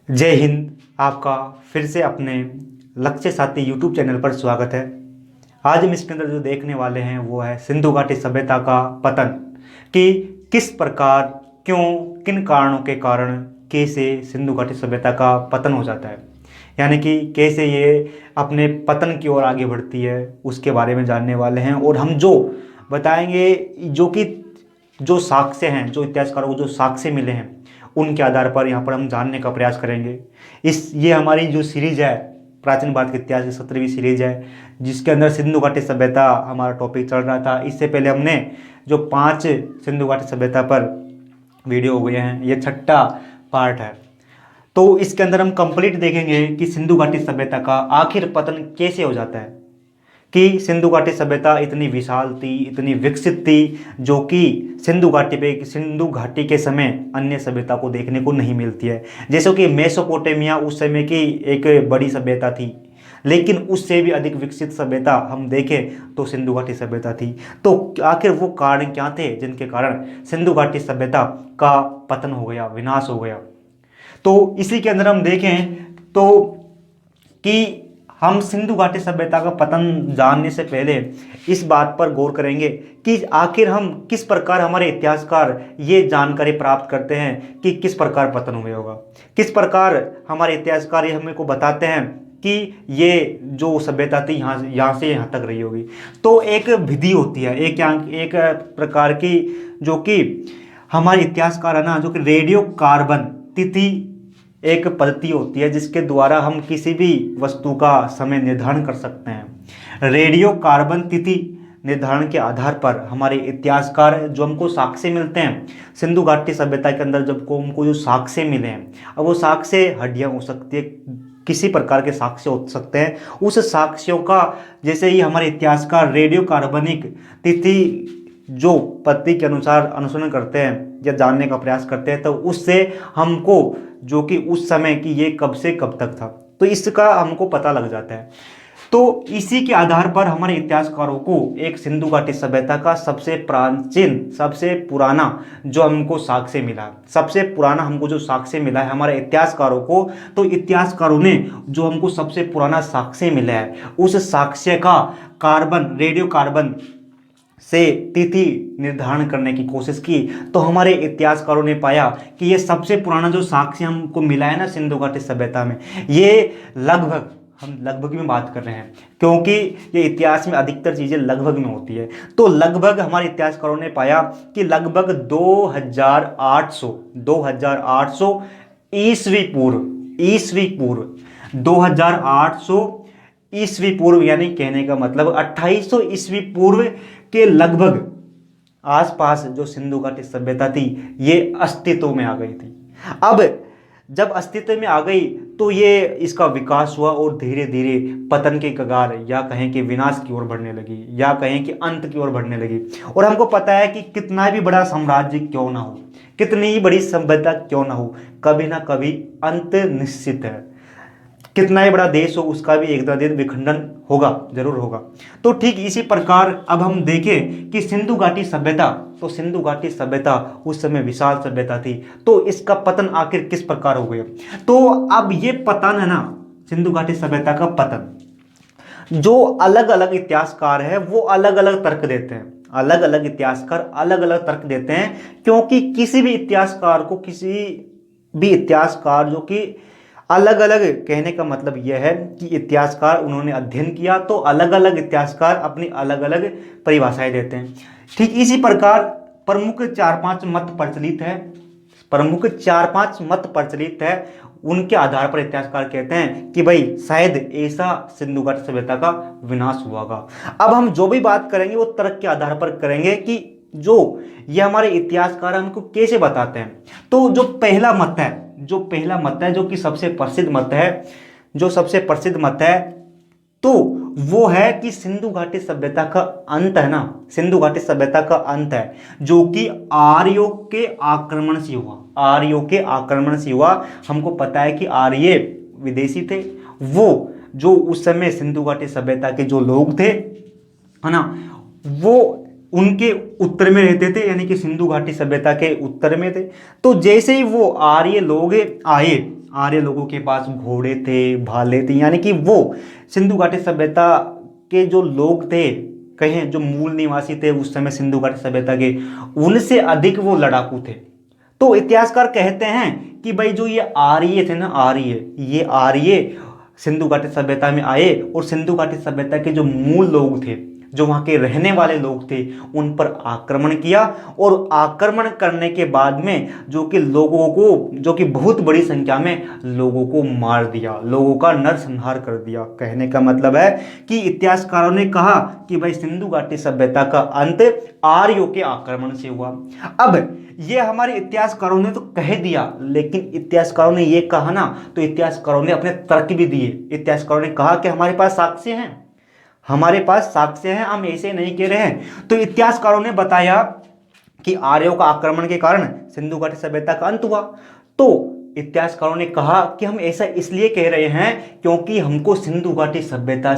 जय हिंद। आपका फिर से अपने लक्ष्य साथी यूट्यूब चैनल पर स्वागत है। आज हम इसके अंदर जो देखने वाले हैं वो है सिंधु घाटी सभ्यता का पतन, कि किस प्रकार, क्यों, किन कारणों के कारण कैसे सिंधु घाटी सभ्यता का पतन हो जाता है, यानी कि कैसे ये अपने पतन की ओर आगे बढ़ती है, उसके बारे में जानने वाले हैं। और हम जो बताएंगे, जो साक्ष्य हैं, जो इतिहासकारों को जो साक्ष्य मिले हैं, उनके आधार पर यहाँ पर हम जानने का प्रयास करेंगे। ये हमारी जो सीरीज है, प्राचीन भारत के इतिहास की 17वीं सीरीज है, जिसके अंदर सिंधु घाटी सभ्यता हमारा टॉपिक चल रहा था। इससे पहले हमने जो 5 सिंधु घाटी सभ्यता पर वीडियो हो गए हैं, ये 6ठा पार्ट है। तो इसके अंदर हम कंप्लीट देखेंगे कि सिंधु घाटी सभ्यता का आखिर पतन कैसे हो जाता है, कि सिंधु घाटी सभ्यता इतनी विशाल थी, इतनी विकसित थी, जो कि सिंधु घाटी के समय अन्य सभ्यता को देखने को नहीं मिलती है। जैसे कि मेसोपोटामिया उस समय की एक बड़ी सभ्यता थी, लेकिन उससे भी अधिक विकसित सभ्यता हम देखें तो सिंधु घाटी सभ्यता थी। तो आखिर वो कारण क्या थे जिनके कारण सिंधु घाटी सभ्यता का पतन हो गया, विनाश हो गया? तो इसी के अंदर हम देखें तो कि हम सिंधु घाटी सभ्यता का पतन जानने से पहले इस बात पर गौर करेंगे कि आखिर हम किस प्रकार, हमारे इतिहासकार ये जानकारी प्राप्त करते हैं कि किस प्रकार पतन हुआ होगा, किस प्रकार हमारे इतिहासकार ये हमें को बताते हैं कि ये जो सभ्यता थी यहाँ से यहाँ तक रही होगी। तो एक विधि होती है, एक प्रकार की, जो कि हमारे इतिहासकार है ना, जो कि रेडियो कार्बन तिथि एक पद्धति होती है, जिसके द्वारा हम किसी भी वस्तु का समय निर्धारण कर सकते हैं। रेडियो कार्बन तिथि निर्धारण के आधार पर हमारे इतिहासकार जो हमको साक्ष्य मिलते हैं सिंधु घाटी सभ्यता के अंदर, जब को हमको जो साक्ष्य मिले हैं, अब वो साक्ष्य हड्डियाँ हो सकती है, किसी प्रकार के साक्ष्य हो सकते हैं। उस साक्ष्यों का जैसे ही हमारे इतिहासकार रेडियो कार्बनिक तिथि जो पद्धति के अनुसार अनुसरण करते हैं या जानने का प्रयास करते हैं, तो उससे हमको, जो कि उस समय की ये कब से कब तक था, तो इसका हमको पता लग जाता है। तो इसी के आधार पर हमारे इतिहासकारों को एक सिंधु घाटी सभ्यता का सबसे प्राचीन, सबसे पुराना जो हमको साक्ष्य मिला, सबसे पुराना हमको जो साक्ष्य मिला है हमारे इतिहासकारों को, तो इतिहासकारों ने जो हमको सबसे पुराना साक्ष्य मिला है, उस साक्ष्य का रेडियो कार्बन से तिथि निर्धारण करने की कोशिश की। तो हमारे इतिहासकारों ने पाया कि ये सबसे पुराना जो साक्ष्य हमको मिला है ना सिंधु घाटी सभ्यता में, ये लगभग, हम लगभग में बात कर रहे हैं क्योंकि ये इतिहास में अधिकतर चीज़ें लगभग में होती है। तो लगभग हमारे इतिहासकारों ने पाया कि लगभग 2800 ईस्वी पूर्व 2800 ईस्वी पूर्व, यानी कहने का मतलब 2800 ईस्वी पूर्व के लगभग आसपास जो सिंधु घाटी सभ्यता थी ये अस्तित्व में आ गई थी। अब जब अस्तित्व में आ गई तो ये इसका विकास हुआ और धीरे धीरे पतन के कगार, या कहें कि विनाश की ओर बढ़ने लगी, या कहें कि अंत की ओर बढ़ने लगी। और हमको पता है कि कितना भी बड़ा साम्राज्य क्यों ना हो, कितनी ही बड़ी सभ्यता क्यों ना हो, कभी ना कभी अंत निश्चित है। कितना ही बड़ा देश हो, उसका भी एक दिन विखंडन होगा, जरूर होगा। तो ठीक इसी प्रकार अब हम देखें कि सिंधु घाटी सभ्यता, तो सिंधु घाटी सभ्यता उस समय विशाल सभ्यता थी, तो इसका पतन आखिर किस प्रकार हो गया? तो अब ये पतन है ना, सिंधु घाटी सभ्यता का पतन, जो अलग अलग इतिहासकार है वो अलग अलग तर्क देते हैं, अलग अलग इतिहासकार अलग अलग तर्क देते हैं, क्योंकि किसी भी इतिहासकार जो कि अलग अलग, कहने का मतलब यह है कि इतिहासकार उन्होंने अध्ययन किया, तो अलग अलग इतिहासकार अपनी अलग अलग परिभाषाएं देते हैं। ठीक इसी प्रकार प्रमुख 4-5 मत प्रचलित है, उनके आधार पर इतिहासकार कहते हैं कि भाई शायद ऐसा सिंधु घाटी सभ्यता का विनाश हुआ होगा। अब हम जो भी बात करेंगे वो तर्क के आधार पर करेंगे कि जो ये हमारे इतिहासकार हमको कैसे बताते हैं। तो जो पहला मत है, जो कि सबसे प्रसिद्ध मत है, तो वो है कि सिंधु घाटी सभ्यता का अंत है ना, सिंधु घाटी सभ्यता का अंत है, जो कि आर्यों के आक्रमण से हुआ। हमको पता है कि आर्य विदेशी थे, वो जो उस समय सिंधु घाटी सभ्यता के जो लोग थे, है ना, वो उनके उत्तर में रहते थे, यानी कि सिंधु घाटी सभ्यता के उत्तर में थे। तो जैसे ही वो आर्य लोग आए, आर्य लोगों के पास घोड़े थे, भाले थे, यानी कि वो सिंधु घाटी सभ्यता के जो लोग थे, कहें जो मूल निवासी थे उस समय सिंधु घाटी सभ्यता के, उनसे अधिक वो लड़ाकू थे। तो इतिहासकार कहते हैं कि भाई जो ये आर्य थे ना, आर्य, ये आर्य सिंधु घाटी सभ्यता में आए और सिंधु घाटी सभ्यता के जो मूल लोग थे, जो वहाँ के रहने वाले लोग थे, उन पर आक्रमण किया। और आक्रमण करने के बाद में जो कि लोगों को, जो कि बहुत बड़ी संख्या में लोगों को मार दिया, लोगों का नरसंहार कर दिया। कहने का मतलब है कि इतिहासकारों ने कहा कि भाई सिंधु घाटी सभ्यता का अंत आर्यों के आक्रमण से हुआ। अब ये हमारे इतिहासकारों ने तो कह दिया, लेकिन इतिहासकारों ने ये कहा ना, तो इतिहासकारों ने अपने तर्क भी दिए। इतिहासकारों ने कहा कि हमारे पास साक्ष्य हैं, हमारे पास साक्ष्य हैं, हम ऐसे नहीं कह रहे हैं। तो इतिहासकारों ने बताया कि आर्यों का आक्रमण के कारण सिंधु घाटी सभ्यता का अंत हुआ। तो इतिहासकारों ने कहा कि हम ऐसा इसलिए कह रहे हैं क्योंकि हमको सिंधु घाटी सभ्यता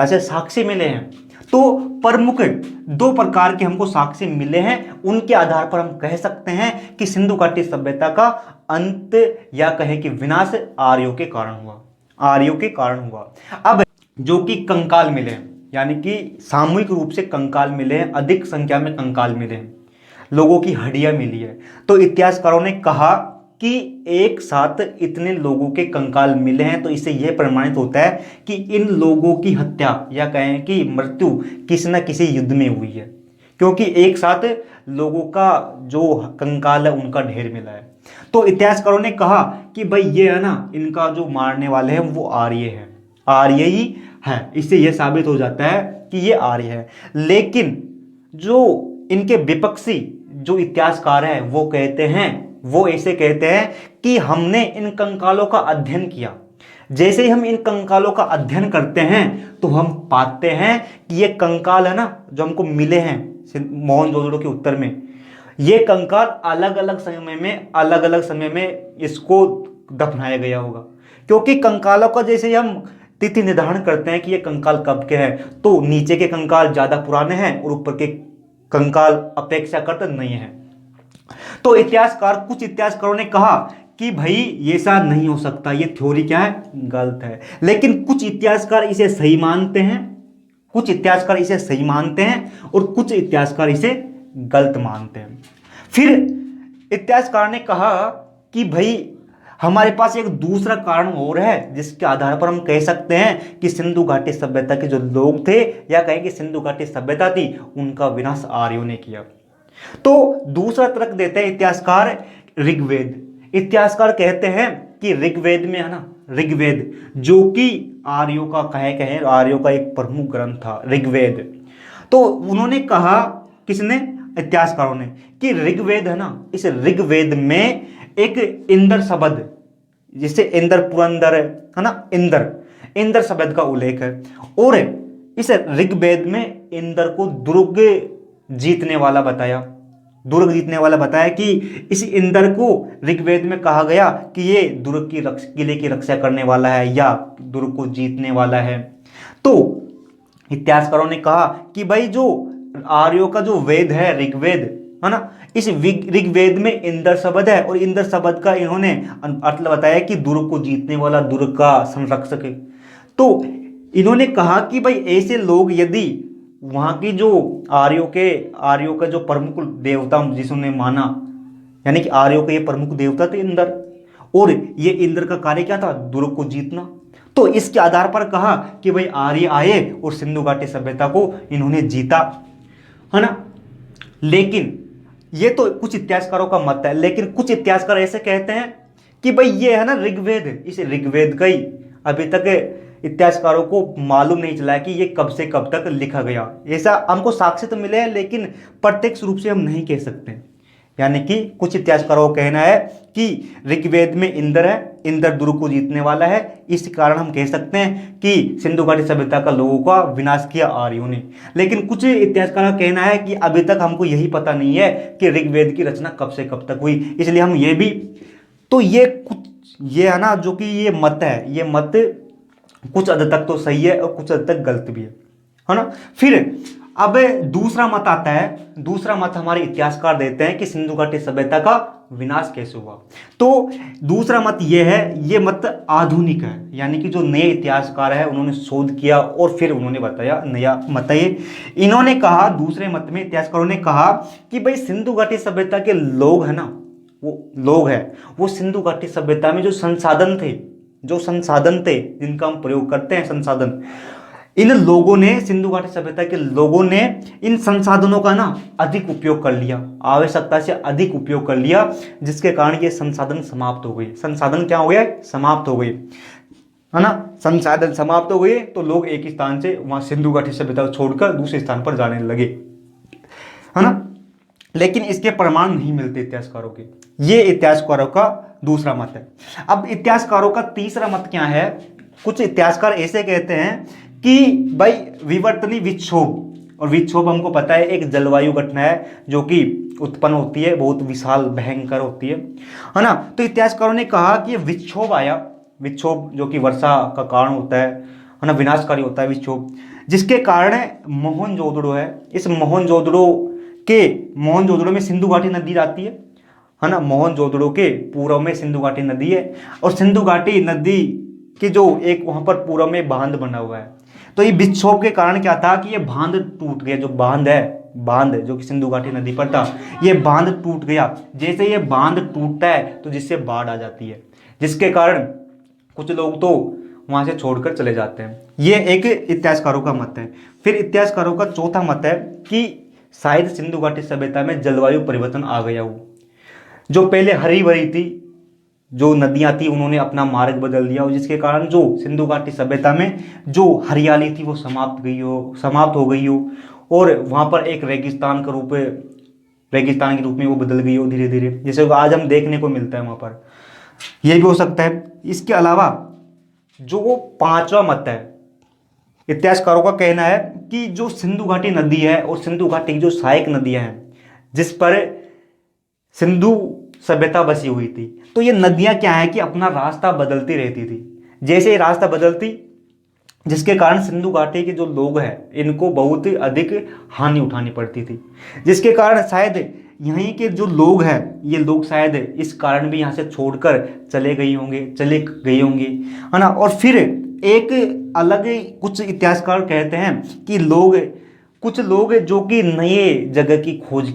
से साक्ष्य मिले हैं। तो प्रमुख दो प्रकार के हमको साक्ष्य मिले हैं, उनके आधार पर हम कह सकते हैं कि सिंधु घाटी सभ्यता का अंत या कहें कि विनाश आर्यों के कारण हुआ, आर्यों के कारण हुआ। अब जो कि कंकाल मिले हैं, यानी कि सामूहिक रूप से कंकाल मिले हैं, अधिक संख्या में कंकाल मिले हैं, लोगों की हड्डियां मिली है। तो इतिहासकारों ने कहा कि एक साथ इतने लोगों के कंकाल मिले हैं, तो इससे यह प्रमाणित होता है कि इन लोगों की हत्या या कहें कि मृत्यु किसी न किसी युद्ध में हुई है, क्योंकि एक साथ लोगों का जो कंकाल है उनका ढेर मिला है। तो इतिहासकारों ने कहा कि भाई ये है ना, इनका जो मारने वाले हैं वो आर्य हैं, आर्य ही है। इससे यह साबित हो जाता है कि ये आर्य है। लेकिन जो इनके विपक्षी जो इतिहासकार हैं वो कहते हैं, वो ऐसे कहते हैं कि हमने इन कंकालों का अध्ययन किया। जैसे ही हम इन कंकालों का अध्ययन करते हैं तो हम पाते हैं कि ये कंकाल है ना, जो हमको मिले हैं मोहनजोदड़ो के उत्तर में, ये कंकाल अलग अलग समय में इसको दफनाया गया होगा। क्योंकि कंकालों का जैसे ही हम तिथि निर्धारण करते हैं कि ये कंकाल कब के हैं, तो नीचे के कंकाल ज्यादा पुराने हैं और ऊपर के कंकाल अपेक्षाकृत नहीं है। तो कुछ इतिहासकारों ने कहा कि भाई ये ऐसा नहीं हो सकता, ये थ्योरी क्या है, गलत है। लेकिन कुछ इतिहासकार इसे सही मानते हैं, कुछ इतिहासकार इसे सही मानते हैं और कुछ इतिहासकार इसे गलत मानते हैं। फिर इतिहासकार ने कहा कि भाई हमारे पास एक दूसरा कारण और है जिसके आधार पर हम कह सकते हैं कि सिंधु घाटी सभ्यता के जो लोग थे या कहें कि सिंधु घाटी सभ्यता थी, उनका विनाश आर्यों ने किया। तो दूसरा तर्क देते हैं इतिहासकार ऋग्वेद। इतिहासकार कहते हैं कि ऋग्वेद में है ना, ऋग्वेद जो कि आर्यों का कहे आर्यों का एक प्रमुख ग्रंथ था ऋग्वेद। तो उन्होंने कहा, किसने, इतिहासकारों ने, कि ऋग्वेद है ना, इस ऋग्वेद में एक इंद्र शब्द, जिसे इंद्र पुरंदर है ना, इंद्र शब्द का उल्लेख है। और इस ऋग्वेद में इंद्र को दुर्ग जीतने वाला बताया, कि इस इंद्र को ऋग्वेद में कहा गया कि ये दुर्ग की किले की रक्षा करने वाला है या दुर्ग को जीतने वाला है। तो इतिहासकारों ने कहा कि भाई जो आर्यों का जो वेद है ऋग्वेद है ना, इस ऋग्वेद में इंद्र शब्द है और इंद्र शब्द का इन्होंने अर्थ बताया कि दुर्ग को जीतने वाला, दुर्ग का संरक्षक है। तो इन्होंने कहा कि भाई ऐसे लोग यदि वहाँ की जो आर्यों का जो प्रमुख देवता जिसने माना, यानी कि आर्यों के ये प्रमुख देवता थे इंद्र, और ये इंद्र का कार्य क्या था, दुर्ग को जीतना। तो इसके आधार पर कहा कि भाई आर्य आए और सिंधु घाटी सभ्यता को इन्होंने जीता, है ना। लेकिन ये तो कुछ इतिहासकारों का मत है, लेकिन कुछ इतिहासकार ऐसे कहते हैं कि भाई ये है ना ऋग्वेद, इस ऋग्वेद का ही अभी तक इतिहासकारों को मालूम नहीं चला है कि ये कब से कब तक लिखा गया। ऐसा हमको साक्ष्य तो मिले हैं, लेकिन प्रत्यक्ष रूप से हम नहीं कह सकते। यानी कि कुछ इतिहासकारों का कहना है कि ऋग्वेद में इंद्र है, इंद्र दुर्ग को जीतने वाला है, इस कारण हम कह सकते हैं कि सिंधु घाटी सभ्यता का लोगों का विनाश किया आर्यों ने। लेकिन कुछ इतिहासकारों का कहना है कि अभी तक हमको यही पता नहीं है कि ऋग्वेद की रचना कब से कब तक हुई, इसलिए हम ये भी, तो ये है ना, जो कि ये मत है, ये मत कुछ हद तक तो सही है और कुछ हद तक गलत भी है ना। फिर अब दूसरा मत आता है, दूसरा मत हमारे इतिहासकार देते हैं कि सिंधु घाटी सभ्यता का विनाश कैसे हुआ। तो दूसरा मत ये है, ये मत आधुनिक है, यानी कि जो नए इतिहासकार है उन्होंने शोध किया और फिर उन्होंने बताया नया मत है ये। इन्होंने कहा, दूसरे मत में इतिहासकारों ने कहा कि भाई सिंधु घाटी सभ्यता के लोग है ना, वो लोग है, वो सिंधु घाटी सभ्यता में जो संसाधन थे, जिनका हम प्रयोग करते हैं संसाधन, इन लोगों ने, सिंधु घाटी सभ्यता के लोगों ने इन संसाधनों का ना अधिक उपयोग कर लिया, आवश्यकता से अधिक उपयोग कर लिया, जिसके कारण ये संसाधन समाप्त हो गए। संसाधन क्या हो गया? समाप्त हो गए, है ना। संसाधन समाप्त हो गए तो लोग एक स्थान से वहां सिंधु घाटी सभ्यता को छोड़कर दूसरे स्थान पर जाने लगे, है ना। लेकिन इसके प्रमाण नहीं मिलते इतिहासकारों के। ये इतिहासकारों का दूसरा मत है। अब इतिहासकारों का तीसरा मत क्या है? कुछ इतिहासकार ऐसे कहते हैं कि भाई विवर्तनी विक्षोभ, और विक्षोभ हमको पता है एक जलवायु घटना है जो कि उत्पन्न होती है, बहुत विशाल भयंकर होती है ना। तो इतिहासकारों ने कहा कि विक्षोभ आया, विक्षोभ जो कि वर्षा का कारण होता है ना, विनाशकारी होता है विक्षोभ, जिसके कारण मोहनजोदड़ो है, इस मोहनजोदड़ो में सिंधु घाटी नदी आती है ना। मोहनजोदड़ो के पूर्व में सिंधु घाटी नदी है, और सिंधु घाटी नदी के जो एक वहां पर पूर्व में बांध बना हुआ है। तो ये विक्षोभ के कारण क्या था कि ये बांध टूट गया, जो बांध जो कि सिंधु घाटी नदी पर था, ये बांध टूट गया। जैसे ये बांध टूटता है तो जिससे बाढ़ आ जाती है, जिसके कारण कुछ लोग तो वहां से छोड़कर चले जाते हैं। ये एक इतिहासकारों का मत है। फिर इतिहासकारों का चौथा मत है कि शायद सिंधु घाटी सभ्यता में जलवायु परिवर्तन आ गया हो। जो पहले हरी भरी थी, जो नदियां थी, उन्होंने अपना मार्ग बदल दिया, और जिसके कारण जो सिंधु घाटी सभ्यता में जो हरियाली थी वो समाप्त हो गई हो, और वहां पर एक रेगिस्तान के रूप में वो बदल गई हो धीरे धीरे, जैसे आज हम देखने को मिलता है वहां पर। यह भी हो सकता है। इसके अलावा जो वो पांचवा मत है, इतिहासकारों का कहना है कि जो सिंधु घाटी नदी है और सिंधु घाटी की जो सहायक नदियां हैं जिस पर सिंधु सभ्यता बसी हुई थी, तो ये नदियां क्या है कि अपना रास्ता बदलती रहती थी। जैसे रास्ता बदलती, जिसके कारण सिंधु घाटी के जो लोग हैं इनको बहुत अधिक हानि उठानी पड़ती थी, जिसके कारण शायद यहीं के जो लोग हैं, ये लोग शायद इस कारण भी यहाँ से छोड़कर चले गए होंगे, है ना। और फिर एक अलग, कुछ इतिहासकार कहते हैं कि कुछ लोग जो कि नए जगह की खोज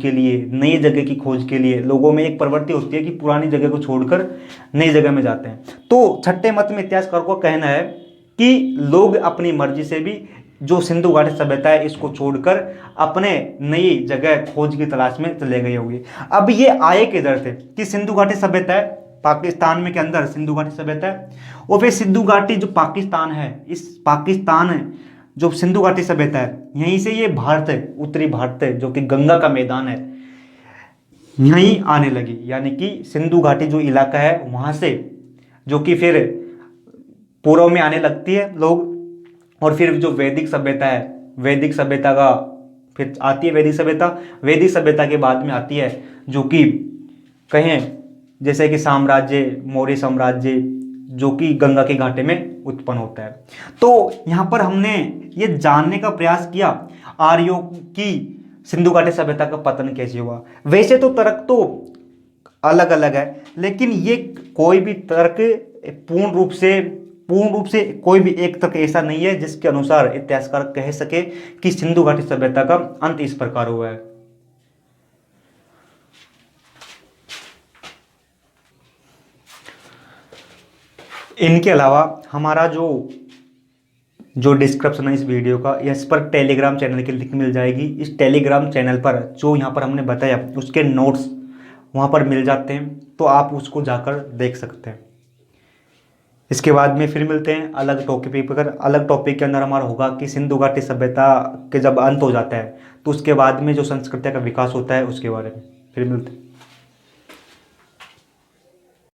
के लिए लोगों में एक प्रवृत्ति होती है कि पुरानी जगह को छोड़कर नई जगह में जाते हैं। तो छठे मत में इतिहासकार को कहना है कि लोग अपनी मर्जी से भी जो सिंधु घाटी सभ्यता है इसको छोड़कर अपने नई जगह खोज की तलाश में चले गए होंगे। अब ये आए किधर थे कि सिंधु घाटी सभ्यता है पाकिस्तान में के अंदर सिंधु घाटी सभ्यता है, और फिर सिंधु घाटी जो पाकिस्तान है, इस पाकिस्तान जो सिंधु घाटी सभ्यता है, यहीं से ये भारत है, उत्तरी भारत है जो कि गंगा का मैदान है, यहीं आने लगी। यानी कि सिंधु घाटी जो इलाका है वहां से जो कि फिर पूर्व में आने लगती है लोग, और फिर जो वैदिक सभ्यता है, वैदिक सभ्यता का फिर आती है वैदिक सभ्यता के बाद में आती है जो कि कहें जैसे कि मौर्य साम्राज्य जो कि गंगा के घाटे में उत्पन्न होता है। तो यहाँ पर हमने ये जानने का प्रयास किया आर्यों की सिंधु घाटी सभ्यता का पतन कैसे हुआ। वैसे तो तर्क तो अलग अलग है, लेकिन ये कोई भी तर्क पूर्ण रूप से कोई भी एक तर्क ऐसा नहीं है जिसके अनुसार इतिहासकार कह सके कि सिंधु घाटी सभ्यता का अंत इस प्रकार हुआ है। इनके अलावा हमारा जो डिस्क्रिप्शन है इस वीडियो का, इस पर टेलीग्राम चैनल की लिंक मिल जाएगी। इस टेलीग्राम चैनल पर जो यहाँ पर हमने बताया उसके नोट्स वहाँ पर मिल जाते हैं, तो आप उसको जाकर देख सकते हैं। इसके बाद में फिर मिलते हैं अलग टॉपिक पर। अलग टॉपिक के अंदर हमारा होगा कि सिंधु घाटी सभ्यता के जब अंत हो जाता है तो उसके बाद में जो संस्कृति का विकास होता है उसके बारे में फिर मिलते हैं।